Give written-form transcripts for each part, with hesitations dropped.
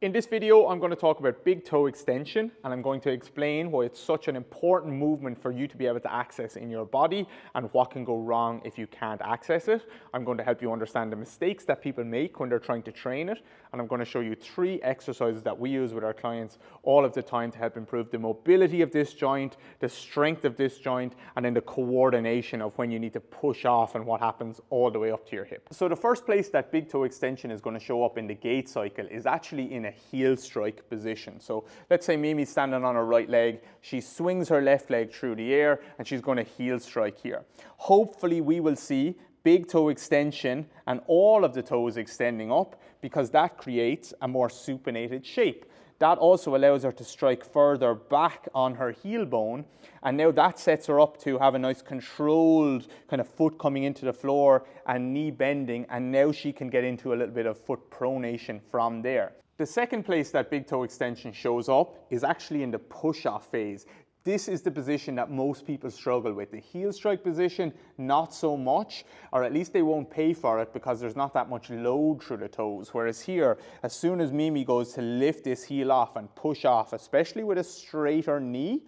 In this video, I'm going to talk about big toe extension, and I'm going to explain why it's such an important movement for you to be able to access in your body and what can go wrong if you can't access it. I'm going to help you understand the mistakes that people make when they're trying to train it, and I'm going to show you 3 exercises that we use with our clients all of the time to help improve the mobility of this joint, the strength of this joint, and then the coordination of when you need to push off and what happens all the way up to your hip. So the first place that big toe extension is going to show up in the gait cycle is actually in a heel strike position. So let's say Mimi's standing on her right leg, she swings her left leg through the air and she's going to heel strike here. Hopefully we will see big toe extension and all of the toes extending up because that creates a more supinated shape. That also allows her to strike further back on her heel bone, and now that sets her up to have a nice controlled kind of foot coming into the floor and knee bending, and now she can get into a little bit of foot pronation from there. The second place that big toe extension shows up is actually in the push-off phase. This is the position that most people struggle with. The heel strike position, not so much, or at least they won't pay for it because there's not that much load through the toes. Whereas here, as soon as Mimi goes to lift this heel off and push off, especially with a straighter knee,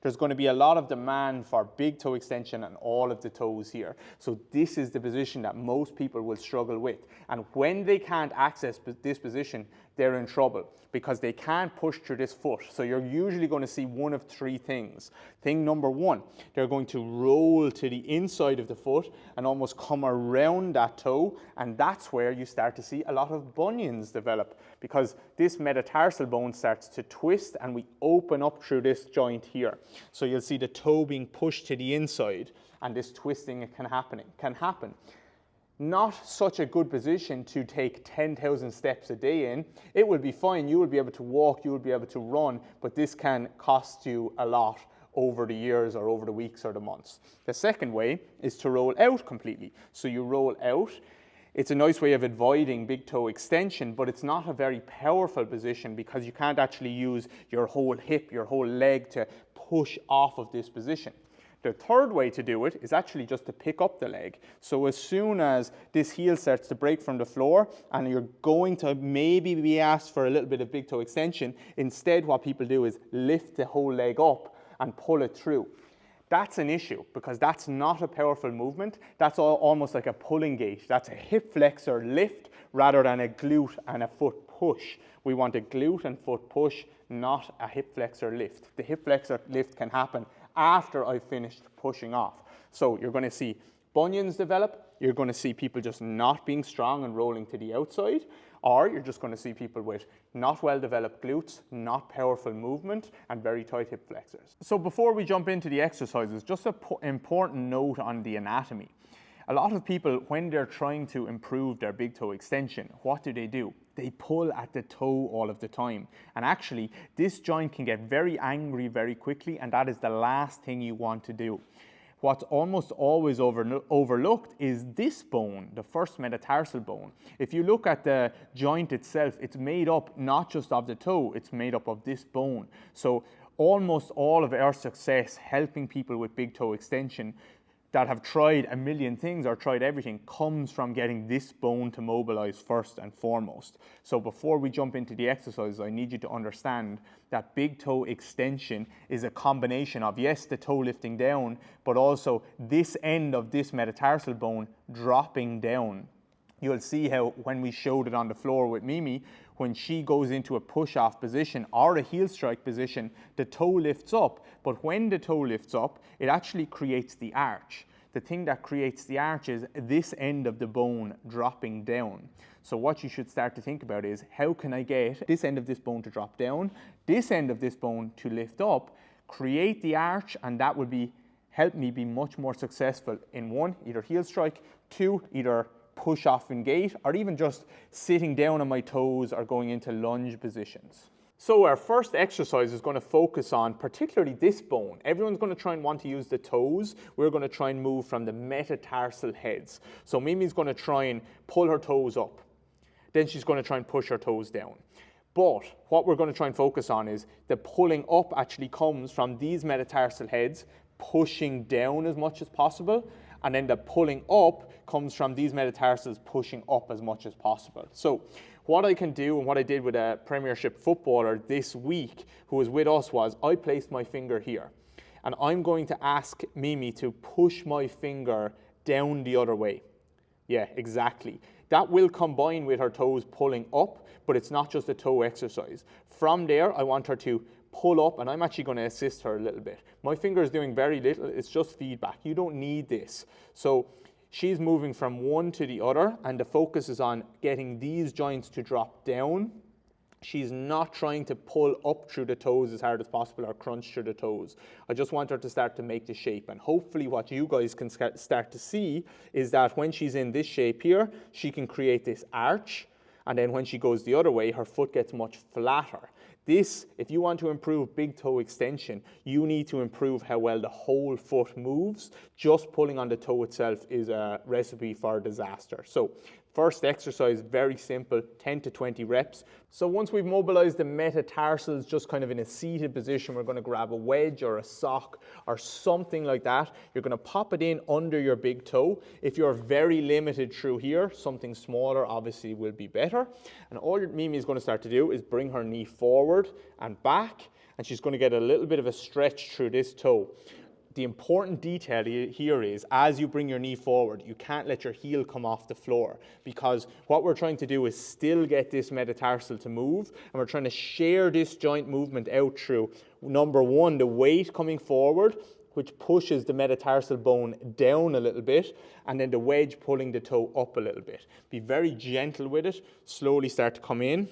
there's going to be a lot of demand for big toe extension and all of the toes here. So this is the position that most people will struggle with. And when they can't access this position, they're in trouble because they can't push through this foot. So you're usually going to see one of 3 things. Thing number 1, they're going to roll to the inside of the foot and almost come around that toe, and that's where you start to see a lot of bunions develop because this metatarsal bone starts to twist and we open up through this joint here. So you'll see the toe being pushed to the inside and this twisting can happen. Not such a good position to take 10,000 steps a day in. It will be fine, you will be able to walk, you will be able to run, but this can cost you a lot over the years or over the weeks or the months. The second way is to roll out completely. So you roll out. It's a nice way of avoiding big toe extension, but it's not a very powerful position because you can't actually use your whole hip, your whole leg to push off of this position. The third way to do it is actually just to pick up the leg. So as soon as this heel starts to break from the floor and you're going to maybe be asked for a little bit of big toe extension, instead what people do is lift the whole leg up and pull it through. That's an issue because that's not a powerful movement. That's almost like a pulling gait. That's a hip flexor lift rather than a glute and a foot push. We want a glute and foot push, not a hip flexor lift. The hip flexor lift can happen after I've finished pushing off. So you're going to see bunions develop, you're going to see people just not being strong and rolling to the outside, or you're just going to see people with not well developed glutes, not powerful movement, and very tight hip flexors. So before we jump into the exercises, just an important note on the anatomy. A lot of people, when they're trying to improve their big toe extension, what do? They pull at the toe all of the time. And actually, this joint can get very angry very quickly, and that is the last thing you want to do. What's almost always overlooked is this bone, the first metatarsal bone. If you look at the joint itself, it's made up not just of the toe, it's made up of this bone. So almost all of our success helping people with big toe extension that have tried a million things or tried everything comes from getting this bone to mobilize first and foremost. So before we jump into the exercises, I need you to understand that big toe extension is a combination of, yes, the toe lifting down, but also this end of this metatarsal bone dropping down. You'll see how when we showed it on the floor with Mimi, when she goes into a push-off position or a heel strike position, the toe lifts up. But when the toe lifts up, it actually creates the arch. The thing that creates the arch is this end of the bone dropping down. So what you should start to think about is, how can I get this end of this bone to drop down, this end of this bone to lift up, create the arch, and that will help me be much more successful in 1, either heel strike, 2, either push off in gait, or even just sitting down on my toes or going into lunge positions. So our first exercise is going to focus on particularly this bone. Everyone's going to try and want to use the toes. We're going to try and move from the metatarsal heads. So Mimi's going to try and pull her toes up. Then she's going to try and push her toes down. But what we're going to try and focus on is the pulling up actually comes from these metatarsal heads pushing down as much as possible, and then the pulling up comes from these metatarsals pushing up as much as possible. So what I can do and what I did with a Premiership footballer this week who was with us was I placed my finger here. And I'm going to ask Mimi to push my finger down the other way. Yeah, exactly. That will combine with her toes pulling up, but it's not just a toe exercise. From there, I want her to pull up, and I'm actually going to assist her a little bit. My finger is doing very little, it's just feedback. You don't need this. So she's moving from one to the other, and the focus is on getting these joints to drop down. She's not trying to pull up through the toes as hard as possible or crunch through the toes. I just want her to start to make the shape. And hopefully what you guys can start to see is that when she's in this shape here, she can create this arch. And then when she goes the other way, her foot gets much flatter. This, if you want to improve big toe extension, you need to improve how well the whole foot moves. Just pulling on the toe itself is a recipe for disaster. So first exercise, very simple, 10 to 20 reps. So once we've mobilized the metatarsals just kind of in a seated position, we're going to grab a wedge or a sock or something like that. You're going to pop it in under your big toe. If you're very limited through here, something smaller obviously will be better. And all Mimi is going to start to do is bring her knee forward and back, and she's going to get a little bit of a stretch through this toe. The important detail here is as you bring your knee forward, you can't let your heel come off the floor, because what we're trying to do is still get this metatarsal to move, and we're trying to share this joint movement out through, number one, the weight coming forward, which pushes the metatarsal bone down a little bit, and then the wedge pulling the toe up a little bit. Be very gentle with it, slowly start to come in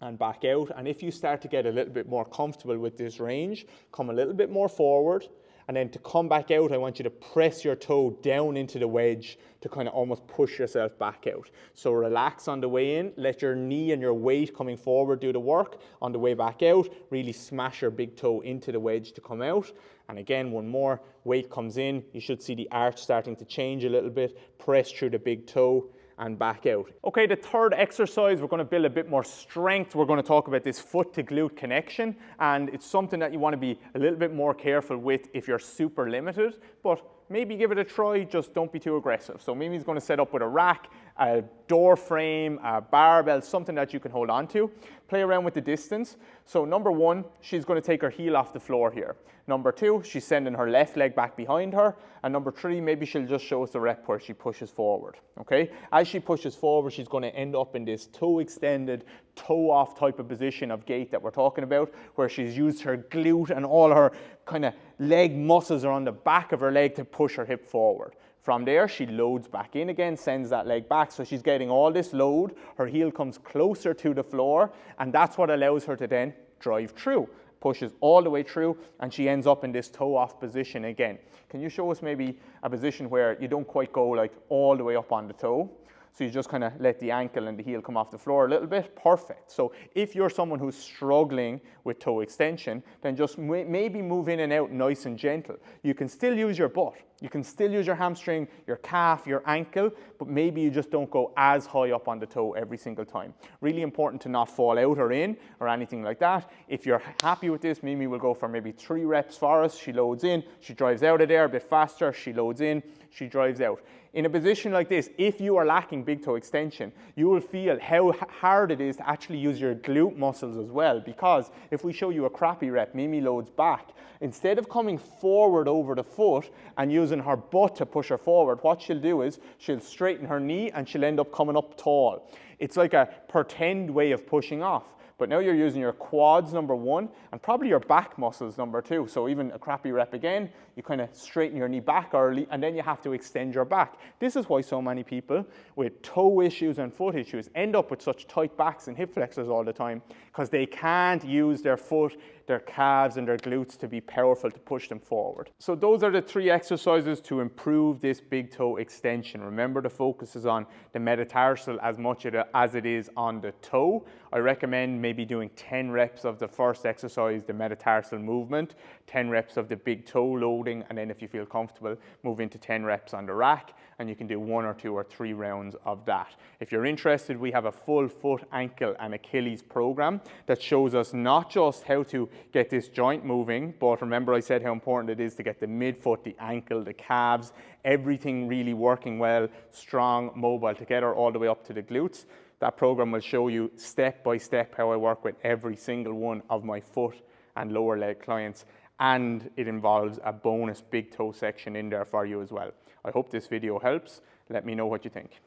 and back out, and if you start to get a little bit more comfortable with this range, come a little bit more forward. And then to come back out, I want you to press your toe down into the wedge to kind of almost push yourself back out. So relax on the way in, let your knee and your weight coming forward do the work. On the way back out, really smash your big toe into the wedge to come out. And again, one more, weight comes in, you should see the arch starting to change a little bit, press through the big toe and back out. Okay, the third exercise, we're going to build a bit more strength. We're going to talk about this foot to glute connection, and it's something that you want to be a little bit more careful with if you're super limited, but maybe give it a try, just don't be too aggressive. So Mimi's going to set up with a rack, a door frame, a barbell, something that you can hold on to. Play around with the distance. So number one, she's going to take her heel off the floor here. Number two, she's sending her left leg back behind her. And number three, maybe she'll just show us the rep where she pushes forward, okay? As she pushes forward, she's going to end up in this toe extended, toe off type of position of gait that we're talking about, where she's used her glute and all her kind of leg muscles are on the back of her leg to push her hip forward. From there, she loads back in again, sends that leg back, so she's getting all this load. Her heel comes closer to the floor, and that's what allows her to then drive through. Pushes all the way through, and she ends up in this toe off position again. Can you show us maybe a position where you don't quite go like all the way up on the toe? So you just kind of let the ankle and the heel come off the floor a little bit. Perfect. So if you're someone who's struggling with toe extension, then just maybe move in and out nice and gentle. You can still use your butt. You can still use your hamstring, your calf, your ankle, but maybe you just don't go as high up on the toe every single time. Really important to not fall out or in or anything like that. If you're happy with this, Mimi will go for maybe 3 reps for us. She loads in, she drives out of there a bit faster, she loads in, she drives out. In a position like this, if you are lacking big toe extension, you will feel how hard it is to actually use your glute muscles as well, because if we show you a crappy rep, Mimi loads back. Instead of coming forward over the foot and using her butt to push her forward, what she'll do is she'll straighten her knee and she'll end up coming up tall. It's like a pretend way of pushing off. But now you're using your quads, number one, and probably your back muscles, number two. So even a crappy rep again, you kind of straighten your knee back early, and then you have to extend your back. This is why so many people with toe issues and foot issues end up with such tight backs and hip flexors all the time, because they can't use their foot, their calves, and their glutes to be powerful to push them forward. So those are the 3 exercises to improve this big toe extension. Remember, the focus is on the metatarsal as much as it is on the toe. I recommend maybe doing 10 reps of the first exercise, the metatarsal movement, 10 reps of the big toe loading, and then if you feel comfortable, move into 10 reps on the rack, and you can do 1 or 2 or 3 rounds of that. If you're interested, we have a full foot, ankle, and Achilles program that shows us not just how to get this joint moving, but remember I said how important it is to get the midfoot, the ankle, the calves, everything really working well, strong, mobile together all the way up to the glutes. That program will show you step by step how I work with every single one of my foot and lower leg clients, and it involves a bonus big toe section in there for you as well. I hope this video helps. Let me know what you think.